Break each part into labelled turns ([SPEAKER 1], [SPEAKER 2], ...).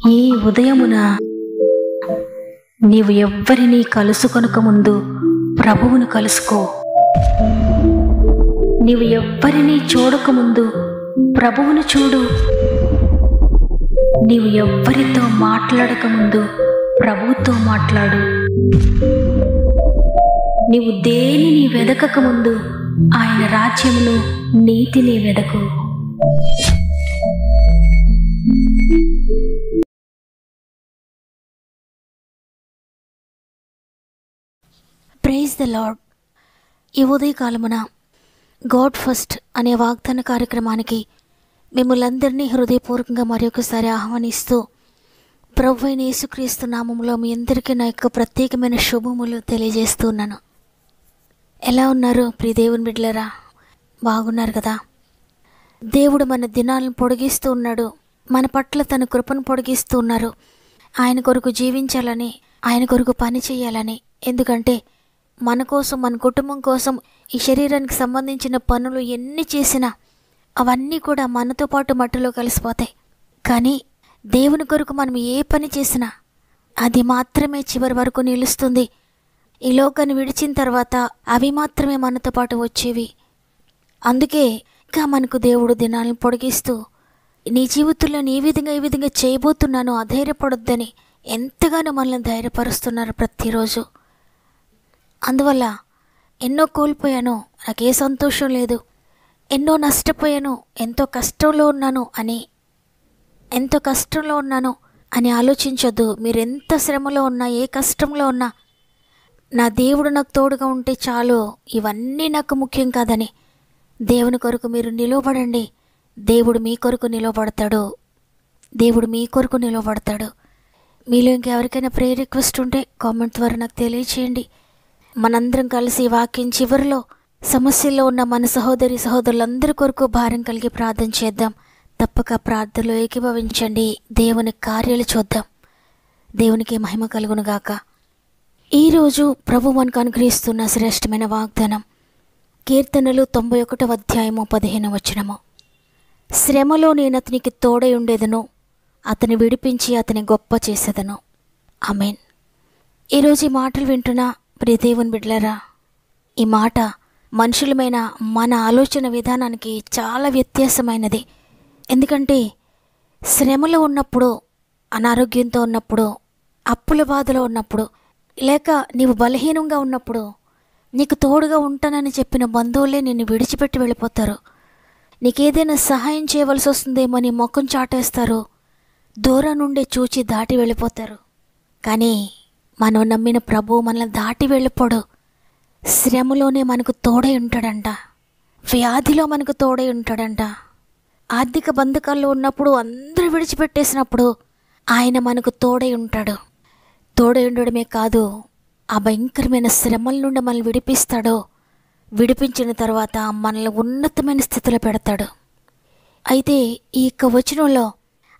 [SPEAKER 1] ఈ ఉదయమున నీవు ఎవ్వరినీ కలుసుకొనక ముందు ప్రభువును కలుసుకో. నీవు ఎవ్వరినీ చూడకముందు ప్రభువును చూడు. నీవు ఎవ్వరితో మాట్లాడకముందు ప్రభువుతో మాట్లాడు. నీవు దేనిని వెదకకముందు ఆయన రాజ్యమును నీతిని వెదకు. Praise the lord. ఈ ఉదయకాలమున గాడ్ ఫస్ట్ అనే వాగ్దాన కార్యక్రమానికి మిమ్మల్ందరినీ హృదయపూర్వకంగా మరొకసారి ఆహ్వానిస్తూ ప్రభువైన యేసుక్రీస్తు నామములో మీ అందరికీ నా యొక్క ప్రత్యేకమైన శుభములు తెలియజేస్తున్నాను. ఎలా ఉన్నారు ప్రియ దేవుని బిడ్డలారా? బాగున్నారు కదా? దేవుడు మన దినాలను పొడిగిస్తూ ఉన్నాడు. మన పట్ల తన కృపను పొడిగిస్తూ ఉన్నారు. ఆయన కొరకు జీవించాలని, ఆయన కొరకు పని చేయాలని. ఎందుకంటే మన కోసం, మన కుటుంబం కోసం ఈ శరీరానికి సంబంధించిన పనులు ఎన్ని చేసినా అవన్నీ కూడా మనతో పాటు మట్టిలో కలిసిపోతాయి. కానీ దేవుని కొరకు మనం ఏ పని చేసినా అది మాత్రమే చివరి వరకు నిలుస్తుంది. ఈ లోకాన్ని విడిచిన తర్వాత అవి మాత్రమే మనతో పాటు వచ్చేవి. అందుకే ఇంకా మనకు దేవుడు దినాలను పొడిగిస్తూ నీ జీవితంలో ఈ విధంగా చేయబోతున్నాను, అధైర్యపడొద్దని ఎంతగానో మనల్ని ధైర్యపరుస్తున్నారు ప్రతిరోజు. అందువల్ల ఎన్నో కోల్పోయాను, నాకే సంతోషం లేదు, ఎన్నో నష్టపోయాను, ఎంతో కష్టంలో ఉన్నాను అని ఆలోచించొద్దు. మీరు ఎంత శ్రమలో ఉన్నా, ఏ కష్టంలో ఉన్నా, నా దేవుడు నాకు తోడుగా ఉంటే చాలు, ఇవన్నీ నాకు ముఖ్యం కాదని దేవుని కొరకు మీరు నిలవబడండి. దేవుడు మీ కొరకు నిలవబడతాడు. మీలో ఇంకెవరికైనా ప్రేయర్ రిక్వెస్ట్ ఉంటే కామెంట్ ద్వారా నాకు తెలియచేయండి. మనందరం కలిసి వాక్యం చివరిలో సమస్యల్లో ఉన్న మన సహోదరులందరి కొరకు భారం కలిగి ప్రార్థన చేద్దాం. తప్పక ప్రార్థనలో ఏకీభవించండి. దేవుని కార్యాలు చూద్దాం. దేవునికి మహిమ కలుగునుగాక. ఈరోజు ప్రభు మనకు అనుగ్రహిస్తున్న శ్రేష్టమైన వాగ్దానం కీర్తనలు 91వ అధ్యాయము 15వ వచనము. శ్రమలో నేను అతనికి తోడై ఉండేదను, అతని విడిపించి అతని గొప్ప చేసేదను. ఆమేన్. ఈరోజు ఈ మాటలు వింటున్న ప్రియ దేవుని బిడ్డలారా, ఈ మాట మనుషులమైన మన ఆలోచన విధానానికి చాలా వ్యత్యాసమైనది. ఎందుకంటే శ్రమలో ఉన్నప్పుడు, అనారోగ్యంతో ఉన్నప్పుడు, అప్పుల బాధలో ఉన్నప్పుడు, లేక నీవు బలహీనంగా ఉన్నప్పుడు నీకు తోడుగా ఉంటానని చెప్పిన బంధువులే నిన్ను విడిచిపెట్టి వెళ్ళిపోతారు. నీకేదైనా సహాయం చేయవలసి వస్తుందేమో నీ ముఖం చాటేస్తారు. దూరం నుండి చూచి దాటి వెళ్ళిపోతారు. కానీ మనం నమ్మిన ప్రభువు మనల్ని దాటి వెళ్ళిపోడు. శ్రమలోనే మనకు తోడై ఉంటాడంట. వ్యాధిలో మనకు తోడై ఉంటాడంట. ఆర్థిక బంధకాల్లో ఉన్నప్పుడు, అందరూ విడిచిపెట్టేసినప్పుడు ఆయన మనకు తోడై ఉంటాడు. తోడై ఉండడమే కాదు, ఆ భయంకరమైన శ్రమల నుండి మనల్ని విడిపిస్తాడు. విడిపించిన తర్వాత మనల్ని ఉన్నతమైన స్థితిలో పెడతాడు. అయితే ఈ యొక్క వచనంలో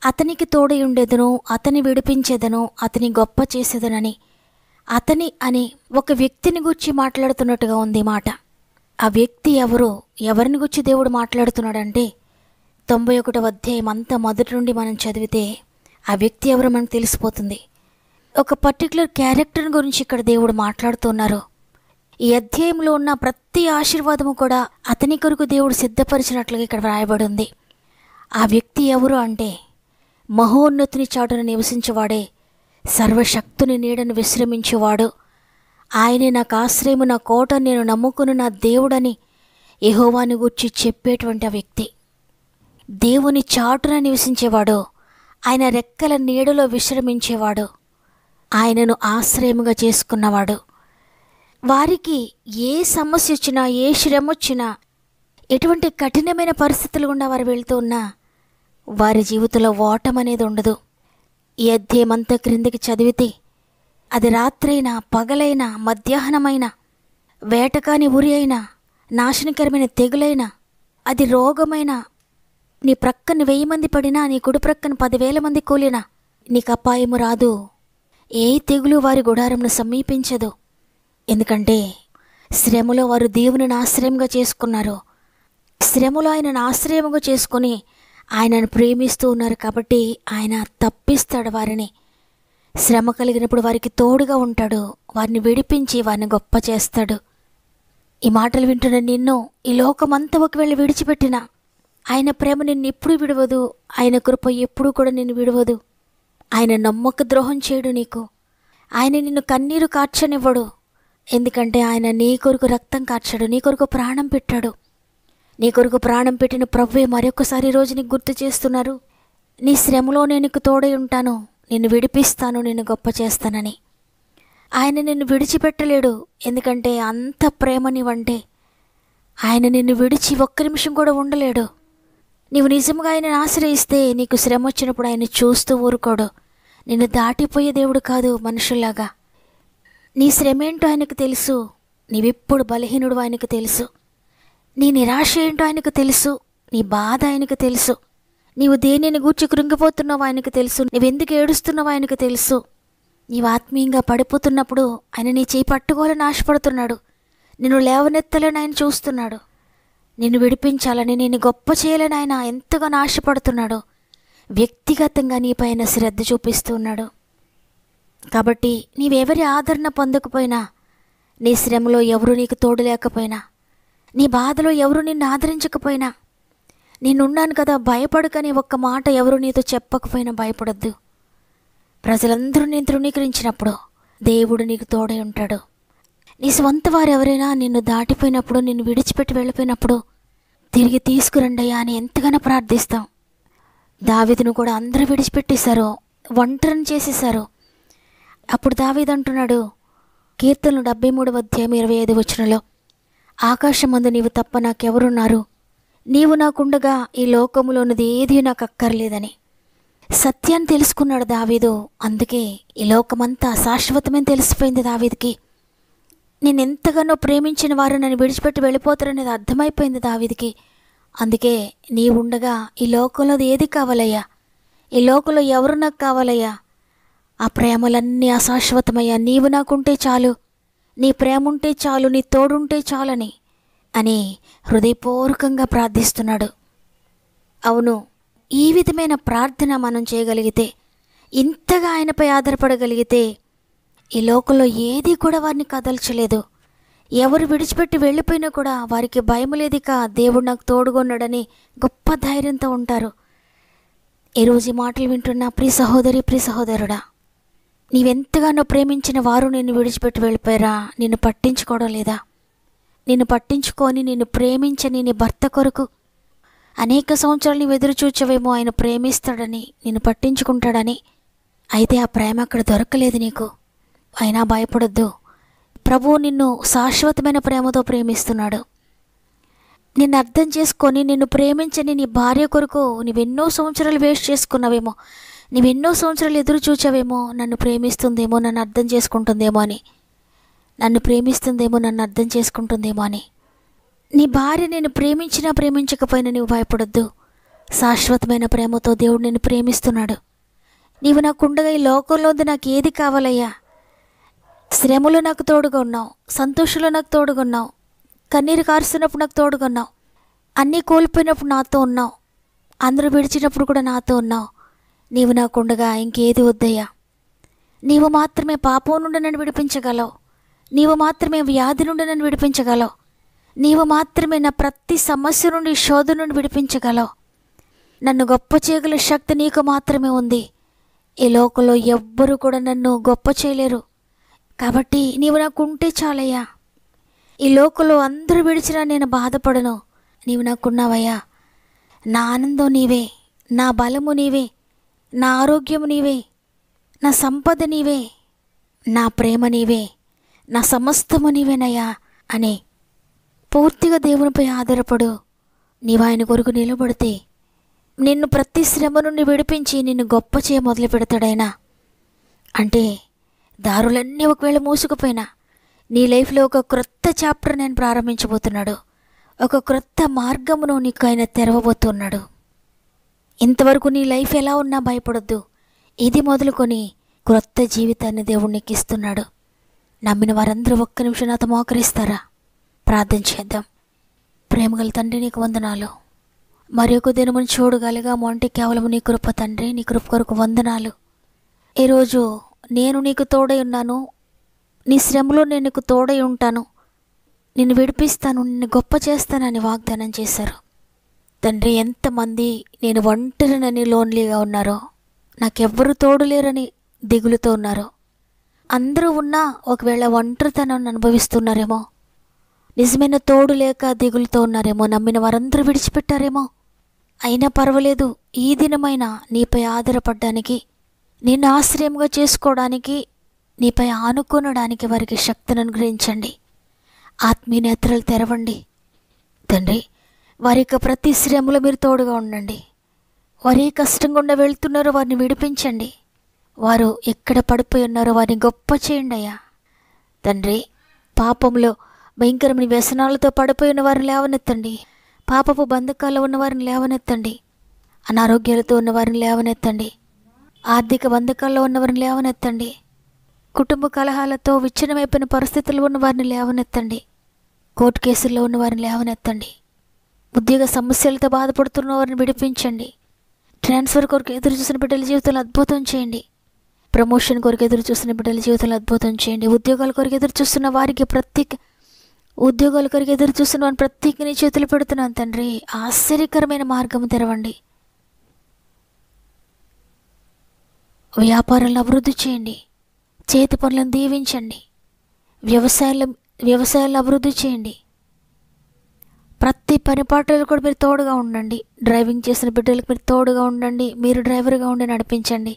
[SPEAKER 1] అతనికి తోడై ఉండేదను, అతని విడిపించేదను, అతని గొప్ప చేసేదనని, అతని అని ఒక వ్యక్తిని గురించి మాట్లాడుతున్నట్టుగా ఉంది మాట. ఆ వ్యక్తి ఎవరిని గురించి దేవుడు మాట్లాడుతున్నాడంటే 91వ అధ్యాయం అంతా మొదటి నుండి మనం చదివితే ఆ వ్యక్తి ఎవరో మనకు తెలిసిపోతుంది. ఒక పర్టికులర్ క్యారెక్టర్ గురించి ఇక్కడ దేవుడు మాట్లాడుతున్నారు. ఈ అధ్యాయంలో ఉన్న ప్రతి ఆశీర్వాదము కూడా అతని కొరకు దేవుడు సిద్ధపరిచినట్లుగా ఇక్కడ వ్రాయబడి ఉంది. ఆ వ్యక్తి ఎవరు అంటే మహోన్నతుని చాటున నివసించేవాడే, సర్వశక్తుని నీడను విశ్రమించేవాడు, ఆయనే నాకు ఆశ్రయము, నా కోట, నేను నమ్ముకుని నా దేవుడని యెహోవాను గూర్చి చెప్పేటువంటి ఆ వ్యక్తి. దేవుని చాటున నివసించేవాడు, ఆయన రెక్కల నీడలో విశ్రమించేవాడు, ఆయనను ఆశ్రయముగా చేసుకున్నవాడు. వారికి ఏ సమస్య వచ్చినా, ఏ శ్రమ వచ్చినా, ఎటువంటి కఠినమైన పరిస్థితులు గుండా వారు వెళ్తూ ఉన్నా వారి జీవితంలో ఓటం అనేది ఉండదు. ఈ అధ్యాయమంతా క్రిందికి చదివితే అది రాత్రైనా, పగలైనా, మధ్యాహ్నమైనా, వేటకాని ఉరి అయినా, నాశనకరమైన తెగులైనా, అది రోగమైనా, నీ ప్రక్కన 1000 మంది పడినా, నీ కుడి ప్రక్కన 10,000 మంది కూలినా నీకు అపాయము రాదు. ఏ తెగులు వారి గుడారంను సమీపించదు. ఎందుకంటే శ్రమలో వారు దేవుని ఆశ్రయంగా చేసుకున్నారు. శ్రమలో ఆయనను ఆశ్రయముగా చేసుకుని ఆయనను ప్రేమిస్తూ ఉన్నారు కాబట్టి ఆయన తప్పిస్తాడు వారిని. శ్రమ కలిగినప్పుడు వారికి తోడుగా ఉంటాడు, వారిని విడిపించి వారిని గొప్ప చేస్తాడు. ఈ మాటలు వింటున్న నిన్ను ఈ లోకమంతా ఒకవేళ విడిచిపెట్టినా ఆయన ప్రేమ నిన్ను ఎప్పుడూ విడవదు, ఆయన కృప ఎప్పుడూ కూడా నిన్ను విడవదు. ఆయన నమ్మక ద్రోహం చేయడు నీకు. ఆయన నిన్ను కన్నీరు కార్చనివ్వడు. ఎందుకంటే ఆయన నీ కొరకు రక్తం కార్చాడు, నీ కొరకు ప్రాణం పెట్టాడు. నీ కొరకు ప్రాణం పెట్టిన ప్రభువే మరొకసారి రోజు నీకు గుర్తు చేస్తున్నారు, నీ శ్రమలో నేను నీకు తోడై ఉంటాను, నిన్ను విడిపిస్తాను, నిన్ను గొప్ప చేస్తానని. ఆయన నిన్ను విడిచిపెట్టలేడు, ఎందుకంటే అంత ప్రేమ నీవంటే. ఆయన నిన్ను విడిచి ఒక్క నిమిషం కూడా ఉండలేడు. నీవు నిజంగా ఆయనను ఆశ్రయిస్తే నీకు శ్రమ వచ్చినప్పుడు ఆయన చూస్తూ ఊరుకోడు. నిన్ను దాటిపోయే దేవుడు కాదు మనుషుల్లాగా. నీ శ్రమ ఏంటో ఆయనకు తెలుసు, నీవెప్పుడు బలహీనుడు ఆయనకు తెలుసు, నీ నిరాశ ఏంటో ఆయనకు తెలుసు, నీ బాధ ఆయనకు తెలుసు, నీవు దేనిని గూర్చి కృంగిపోతున్నావు ఆయనకు తెలుసు, నువ్వెందుకు ఏడుస్తున్నావు ఆయనకు తెలుసు. నీవు ఆత్మీయంగా పడిపోతున్నప్పుడు ఆయన నీ చేయి పట్టుకోవాలని ఆశపడుతున్నాడు, నిన్ను లేవనెత్తాలని ఆయన చూస్తున్నాడు, నిన్ను విడిపించాలని, నిన్ను గొప్ప చేయాలని ఆయన ఎంతగానో ఆశపడుతున్నాడు. వ్యక్తిగతంగా నీపైన శ్రద్ధ చూపిస్తున్నాడు. కాబట్టి నీవెవరి ఆదరణ పొందకపోయినా, నీ శ్రమలో ఎవరు నీకు తోడు లేకపోయినా, నీ బాధలో ఎవరు నిన్ను ఆదరించకపోయినా, నేనున్నాను కదా భయపడకని ఒక్క మాట ఎవరు నీతో చెప్పకపోయినా భయపడొద్దు. ప్రజలందరూ నేను తృణీకరించినప్పుడు దేవుడు నీకు తోడై ఉంటాడు. నీ స్వంత వారు ఎవరైనా నిన్ను దాటిపోయినప్పుడు, నిన్ను విడిచిపెట్టి వెళ్ళిపోయినప్పుడు తిరిగి తీసుకురండయ్యా అని ఎంతగానో ప్రార్థిస్తాం. దావీదును కూడా అందరూ విడిచిపెట్టేశారు, ఒంటరిని చేసేశారు. అప్పుడు దావీదు అంటున్నాడు కీర్తనలు 73:25 ఆకాశమందు నీవు తప్ప నాకెవరున్నారు, నీవు నాకుండగా ఈ లోకములోనిది ఏది నాకు అక్కర్లేదని. సత్యాన్ని తెలుసుకున్నాడు దావీదు. అందుకే ఈ లోకమంతా శాశ్వతమని తెలిసిపోయింది దావీదుకి. నేను ఎంతగానో ప్రేమించిన వారు నన్ను విడిచిపెట్టి వెళ్ళిపోతారనేది అర్థమైపోయింది దావీదుకి. అందుకే నీవుండగా ఈ లోకంలోది ఏది కావాలయ్యా, ఈ లోకంలో ఎవరు నాకు కావాలయ్యా, ఆ ప్రేమలన్నీ అశాశ్వతమయ్యా, నీవు నాకుంటే చాలు, నీ ప్రేమ ఉంటే చాలు, నీ తోడుంటే చాలని అని హృదయపూర్వకంగా ప్రార్థిస్తున్నాడు. అవును, ఈ విధమైన ప్రార్థన మనం చేయగలిగితే, ఇంతగా ఆయనపై ఆధారపడగలిగితే ఈ లోకంలో ఏది కూడా వారిని కదల్చలేదు. ఎవరు విడిచిపెట్టి వెళ్ళిపోయినా కూడా వారికి భయం లేదిక, దేవుడు నాకు తోడుగొన్నాడని గొప్ప ధైర్యంతో ఉంటారు. ఈరోజు ఈ మాటలు వింటున్న ప్రియ సహోదరి, ప్రియ సహోదరుడా, నీవెంతగానో ప్రేమించిన వారు నిన్ను విడిచిపెట్టి వెళ్ళిపోయారా? నిన్ను పట్టించుకోవడం లేదా? నిన్ను పట్టించుకొని నిన్ను ప్రేమించని నీ భర్త కొరకు అనేక సంవత్సరాలు నీవు ఎదురు చూచవేమో, ఆయన ప్రేమిస్తాడని, నిన్ను పట్టించుకుంటాడని. అయితే ఆ ప్రేమ అక్కడ దొరకలేదు నీకు. అయినా భయపడొద్దు, ప్రభువు నిన్ను శాశ్వతమైన ప్రేమతో ప్రేమిస్తున్నాడు. నిన్ను అర్థం చేసుకొని నిన్ను ప్రేమించని నీ భార్య కొరకు నీవెన్నో సంవత్సరాలు వేస్ట్ చేసుకున్నావేమో, నీవెన్నో సంవత్సరాలు ఎదురు చూచావేమో, నన్ను ప్రేమిస్తుందేమో, నన్ను అర్థం చేసుకుంటుందేమో అని, నన్ను ప్రేమిస్తుందేమో, నన్ను అర్థం చేసుకుంటుందేమో అని. నీ భార్య నేను ప్రేమించినా ప్రేమించకపోయినా నీవు భయపడొద్దు. శాశ్వతమైన ప్రేమతో దేవుడు నిన్ను ప్రేమిస్తున్నాడు. నీవు నాకుండగా ఈ లోకంలోది నాకు ఏది కావాలయ్యా? శ్రమలో నాకు తోడుగా ఉన్నావు, సంతోషంలో నాకు తోడుగా ఉన్నావు, కన్నీరు కారుస్తున్నప్పుడు నాకు తోడుగా ఉన్నావు, అన్నీ కోల్పోయినప్పుడు నాతో ఉన్నావు, అందరూ విడిచినప్పుడు కూడా నాతో ఉన్నావు. నీవు నాకుండగా ఇంకేది వద్దయ్యా. నీవు మాత్రమే పాపం నుండి నన్ను విడిపించగలవు, నీవు మాత్రమే వ్యాధి నుండి నన్ను విడిపించగలవు, నీవు మాత్రమే నా ప్రతి సమస్య నుండి, శోధన నుండి విడిపించగలవు. నన్ను గొప్ప చేయగల శక్తి నీకు మాత్రమే ఉంది. ఈ లోకంలో ఎవ్వరూ కూడా నన్ను గొప్ప చేయలేరు. కాబట్టి నీవు నాకుంటే చాలయ్యా. ఈ లోకంలో అందరూ విడిచినా నేను బాధపడను, నీవు నాకున్నావయ్యా. నా ఆనందం నీవే, నా బలము నీవే, నా ఆరోగ్యము నీవే, నా సంపద నీవే, నా ప్రేమ నీవే, నా సమస్తము నీవేనయ్యా అని పూర్తిగా దేవునిపై ఆధారపడు. నీవు ఆయన కొరకు నిలబడితే నిన్ను ప్రతి శ్రమ నుండి విడిపించి నిన్ను గొప్ప చేయ మొదలు పెడతాడైనా. అంటే దారులన్నీ ఒకవేళ మూసుకుపోయినా నీ లైఫ్లో ఒక క్రొత్త చాప్టర్ నేను ప్రారంభించబోతున్నాడు, ఒక క్రొత్త మార్గమును నీకు ఆయన తెరవబోతున్నాడు. ఇంతవరకు నీ లైఫ్ ఎలా ఉన్నా భయపడొద్దు. ఇది మొదలుకొని క్రొత్త జీవితాన్ని దేవుడు నీకు ఇస్తున్నాడు. నమ్మిన వారందరూ ఒక్క నిమిషం నాతో మోకరిస్తారా? ప్రార్థన చేద్దాం. ప్రేమగల తండ్రి, నీకు వందనాలు. మరొక దినమును చూడగలిగాము అంటే కేవలం నీ కృప తండ్రి. నీ కృప కొరకు వందనాలు. ఈరోజు నేను నీకు తోడై ఉన్నాను. నీ శ్రమలో నేను నీకు తోడై ఉంటాను, నిన్ను విడిపిస్తాను, నిన్ను గొప్ప చేస్తానని వాగ్దానం చేశారు తండ్రి. ఎంతమంది నేను ఒంటరినని లోన్లీగా ఉన్నారో, నాకెవ్వరు తోడు లేరని దిగులుతో ఉన్నారో, అందరూ ఉన్నా ఒకవేళ ఒంటరితనాన్ని అనుభవిస్తున్నారేమో, నిజమైన తోడు లేక దిగులుతో ఉన్నారేమో, నమ్మిన వారందరూ విడిచిపెట్టారేమో. అయినా పర్వాలేదు, ఈ దినమైనా నీపై ఆధారపడడానికి, నిన్ను ఆశ్రయంగా చేసుకోవడానికి, నీపై ఆనుకొనడానికి వారికి శక్తిని అనుగ్రహించండి. ఆత్మీయ నేత్రాలు తెరవండి తండ్రి. వారి యొక్క ప్రతి శ్రమలో మీరు తోడుగా ఉండండి. వారు ఏ కష్టం గుండా వెళ్తున్నారో వారిని విడిపించండి. వారు ఎక్కడ పడిపోయి ఉన్నారో వారిని గొప్ప చేయండి అయ్యా తండ్రి. పాపంలో భయంకరమైన వ్యసనాలతో పడిపోయిన వారిని లేవనెత్తండి. పాపపు బంధకాల్లో ఉన్న వారిని లేవనెత్తండి. అనారోగ్యాలతో ఉన్న వారిని లేవనెత్తండి. ఆర్థిక బంధకాల్లో ఉన్నవారిని లేవనెత్తండి. కుటుంబ కలహాలతో విచ్ఛిన్నమైపోయిన పరిస్థితుల్లో ఉన్న వారిని లేవనెత్తండి. కోర్టు కేసుల్లో ఉన్న వారిని లేవనెత్తండి. ఉద్యోగ సమస్యలతో బాధపడుతున్న వారిని విడిపించండి. ట్రాన్స్ఫర్ కొరకు ఎదురు చూసిన బిడ్డల జీవితంలో అద్భుతం చేయండి. ప్రమోషన్ కొరకు ఎదురు చూస్తున్న బిడ్డల జీవితంలో అద్భుతం చేయండి. ఉద్యోగాల కొరకు ఎదురు చూస్తున్న వారికి ఉద్యోగాల కొరకు ఎదురు చూస్తున్న వారిని ప్రత్యేక నీ చేతులు పెడుతున్నాను తండ్రి. ఆశ్చర్యకరమైన మార్గం తెరవండి. వ్యాపారాలను అభివృద్ధి చేయండి. చేతి పనులను దీవించండి. వ్యవసాయాలను అభివృద్ధి చేయండి. ప్రతి పనిపాటలు కూడా మీరు తోడుగా ఉండండి. డ్రైవింగ్ చేసిన బిడ్డలకు మీరు తోడుగా ఉండండి. మీరు డ్రైవర్గా ఉండి నడిపించండి.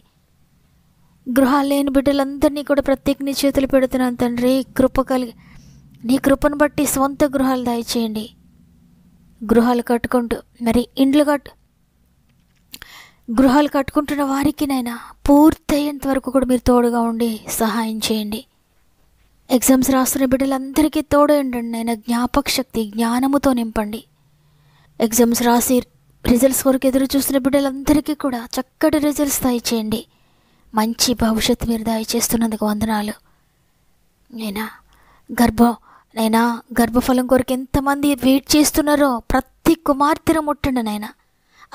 [SPEAKER 1] గృహాలు లేని బిడ్డలందరినీ కూడా ప్రత్యేక నీ చేతులు పెడుతున్నాను తండ్రి. నీ కృపను బట్టి సొంత గృహాలు దయచేయండి. గృహాలు కట్టుకుంటూ గృహాలు కట్టుకుంటున్న వారికి నైనా పూర్తయ్యేంత వరకు కూడా మీరు తోడుగా ఉండి సహాయం చేయండి. ఎగ్జామ్స్ రాస్తున్న బిడ్డలందరికీ తోడు ఉండండి నైనా. జ్ఞాపక శక్తి, జ్ఞానముతో నింపండి. ఎగ్జామ్స్ రాసి రిజల్ట్స్ కొరకు ఎదురు చూస్తున్న బిడ్డలందరికీ కూడా చక్కటి రిజల్ట్స్ దయచేయండి. మంచి భవిష్యత్తు మీరు దయచేస్తున్నందుకు వందనాలు నైనా. గర్భఫలం కొరకు ఎంతమంది వెయిట్ చేస్తున్నారో ప్రతి కుమార్తెను ముట్టండి నైనా.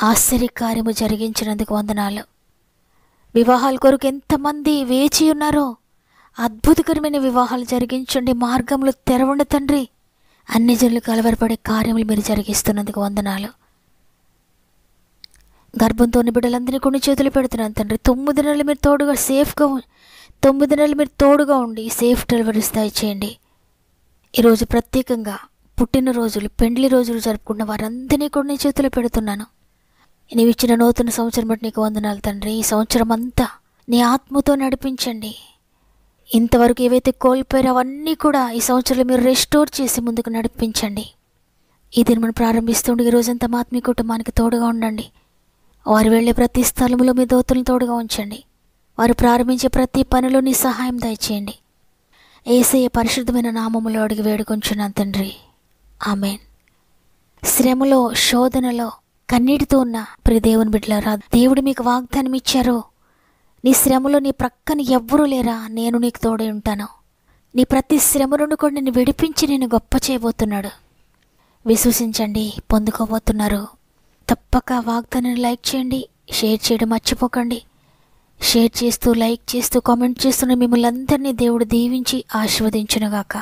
[SPEAKER 1] ఆశ్చర్యకార్యము జరిగించినందుకు వందనాలు. వివాహాల కొరకు ఎంతమంది వేచి ఉన్నారో అద్భుతకరమైన వివాహాలు జరిగించండి. మార్గంలో తెరవండి తండ్రి. అన్ని జనులు కలవరపడే కార్యములు మీరు జరిగిస్తున్నందుకు వందనాలు. గర్భంతో ఉన్న బిడ్డలందరినీ కొన్ని చేతులు పెడుతున్నాను తండ్రి. 9 నెలలు మీరు తోడుగా 9 నెలలు మీరు తోడుగా ఉండి సేఫ్ డెలివరీస్ దయచేయండి. ఈరోజు ప్రత్యేకంగా పుట్టినరోజులు, పెండ్లి రోజులు జరుపుకున్న వారందరినీ కూడా నీ చేతులు పెడుతున్నాను. నీవు ఇచ్చిన నూతన సంవత్సరం బట్టి నీకు వందనాలు తండ్రి. ఈ సంవత్సరం అంతా నీ ఆత్మతో నడిపించండి. ఇంతవరకు ఏవైతే కోల్పోయారో అవన్నీ కూడా ఈ సంవత్సరంలో మీరు రెస్టోర్ చేసి ముందుకు నడిపించండి. ఈ దినం ప్రారంభిస్తుండే ఈ రోజంతా మా ఆత్మీయ కుటుంబానికి తోడుగా ఉండండి. వారు వెళ్ళే ప్రతి స్థలంలో మీ దూతలను తోడుగా ఉంచండి. వారు ప్రారంభించే ప్రతి పనిలో నీ సహాయం దయచేయండి. యేసయ్య పరిశుద్ధమైన నామములో అడిగి వేడుకొంచున్నాను తండ్రి. ఆమేన్. శ్రమలో, శోధనలో, కన్నీటితో ఉన్న ప్రియ దేవుని బిడ్డలారా, దేవుడు మీకు వాగ్దానం ఇచ్చారు. నీ శ్రమలో నీ ప్రక్కన ఎవ్వరూ లేరా, నేను నీకు తోడై ఉంటాను. నీ ప్రతి శ్రమ నుండి కూడా నిన్ను విడిపించి నేను గొప్ప చేయబోతున్నాడు. విశ్వసించండి, పొందుకోబోతున్నారు. తప్పక వాగ్దానాన్ని లైక్ చేయండి, షేర్ చేయడం మర్చిపోకండి. షేర్ చేస్తూ, లైక్ చేస్తూ, కామెంట్ చేస్తున్న మిమ్మల్ని అందరినీ దేవుడు దీవించి ఆశీర్వదించునుగాక.